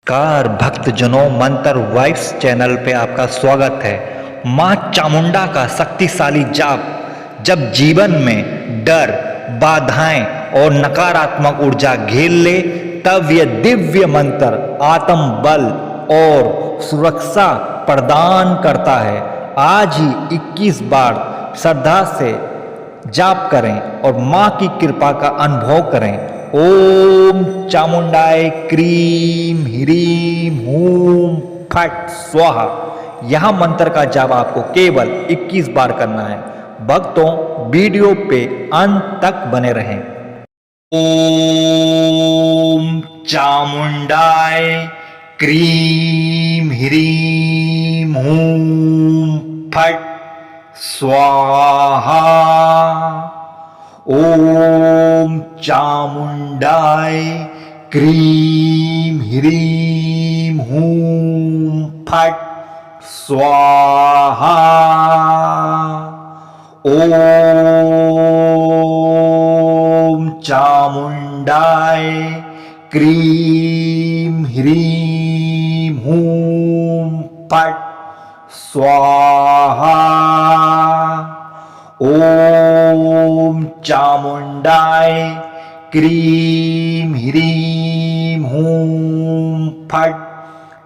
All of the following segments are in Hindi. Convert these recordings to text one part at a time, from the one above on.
कार भक्तजनों मंत्र वाइब्स चैनल पे आपका स्वागत है। मां चामुंडा का शक्तिशाली जाप जब जीवन में डर, बाधाएं और नकारात्मक ऊर्जा घेर ले, तब यह दिव्य मंत्र आत्म बल और सुरक्षा प्रदान करता है। आज ही 21 बार श्रद्धा से जाप करें और मां की कृपा का अनुभव करें। ओम चामुंडाय क्रीम ह्रीम हूम फट स्वाहा। यह मंत्र का जाप आपको केवल 21 बार करना है। भक्तों, वीडियो पे अंत तक बने रहें। ओम चामुंडाय क्रीम ह्रीम हूम फट स्वाहा। ओम चामुंडाय क्रीम ह्रीम हूम फट स्वाहा। ओम चामुंडाय क्रीम ह्रीम हूम फट स्वाहा। ओम चामुंडाय क्रीम ह्रीम हूम फट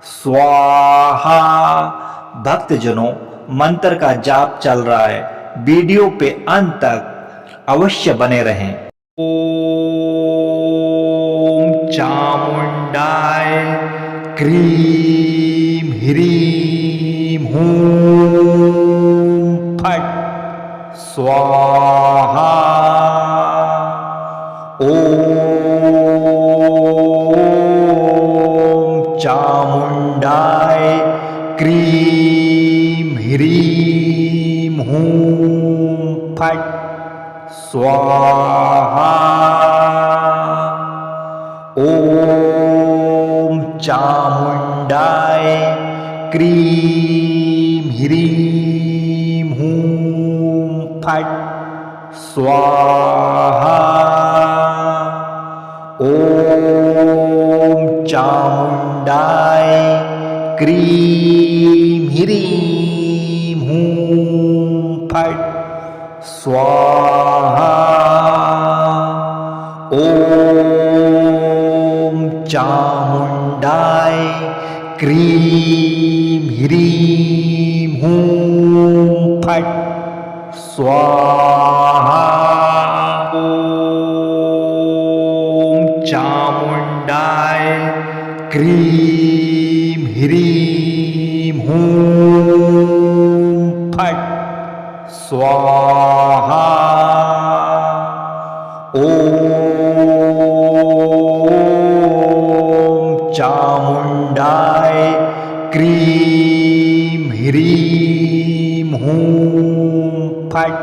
स्वाहा। भक्तजनों, मंत्र का जाप चल रहा है। वीडियो पे अंत तक अवश्य बने रहें। ओम चामुंडाय क्रीम ह्रीम हूम फट स्वाहा। ओम चामुंडाय क्रीम ह्रीम हूम फट स्वाहा। ओम चामुंडाय क्रीम ह्रीम हूम फट स्वाहा। ओम चामुंडाय क्रीम ह्रीम हूम फट स्वाहा। ओम चामुंडाय क्रीम ह्रीम हूम फट स्वाहा। ओम चामुंडाय क्रीम ह्रीम हूम फट स्वाहा। ओम चामुंडाय क्रीम ह्रीम हूम फट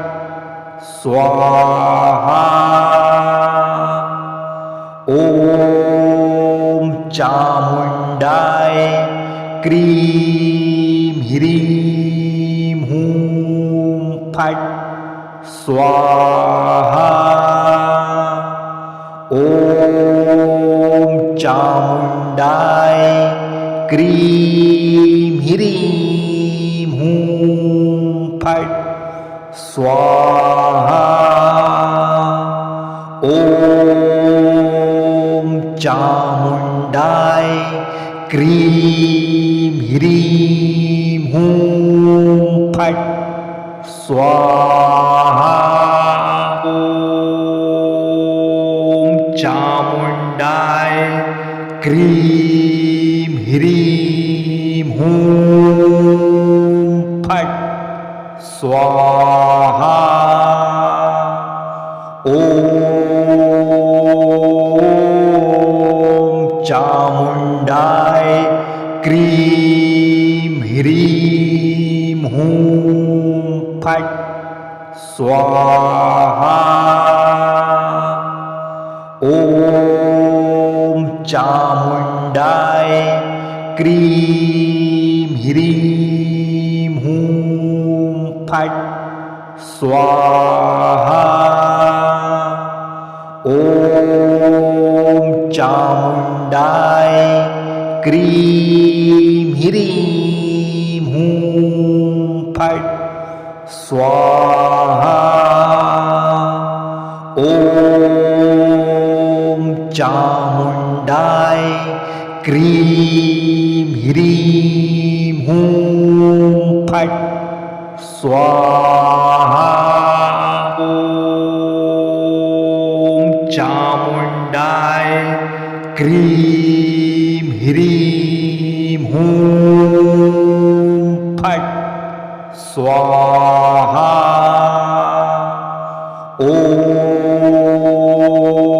स्वाहा। ओम चामुंडाय क्रीम ह्रीम हूम फट स्वाहा। ओम चामुंडाय क्रीम ह्रीम हूम फट स्वाहा। ओम चामुंडाय क्रीम ह्रीम हूम फट स्वाहा। ओम चामुंडाय क्रीम ह्रीम हूम फट स्वाहा। ओम चामुंडाय क्रीम ह्रीम हूम फट स्वाहा। ओम चामुंडाय क्रीम ह्रीम हूम फट स्वाहा। ओम चामुंडाय क्रीं ह्रीं हूं फट् स्वाहा। ॐ चामुण्डाय क्रीं ह्रीं हूं फट् स्वाहा। ॐ चामुण्डाय क्रीं ह्रीं हूं फट् स्वाहा।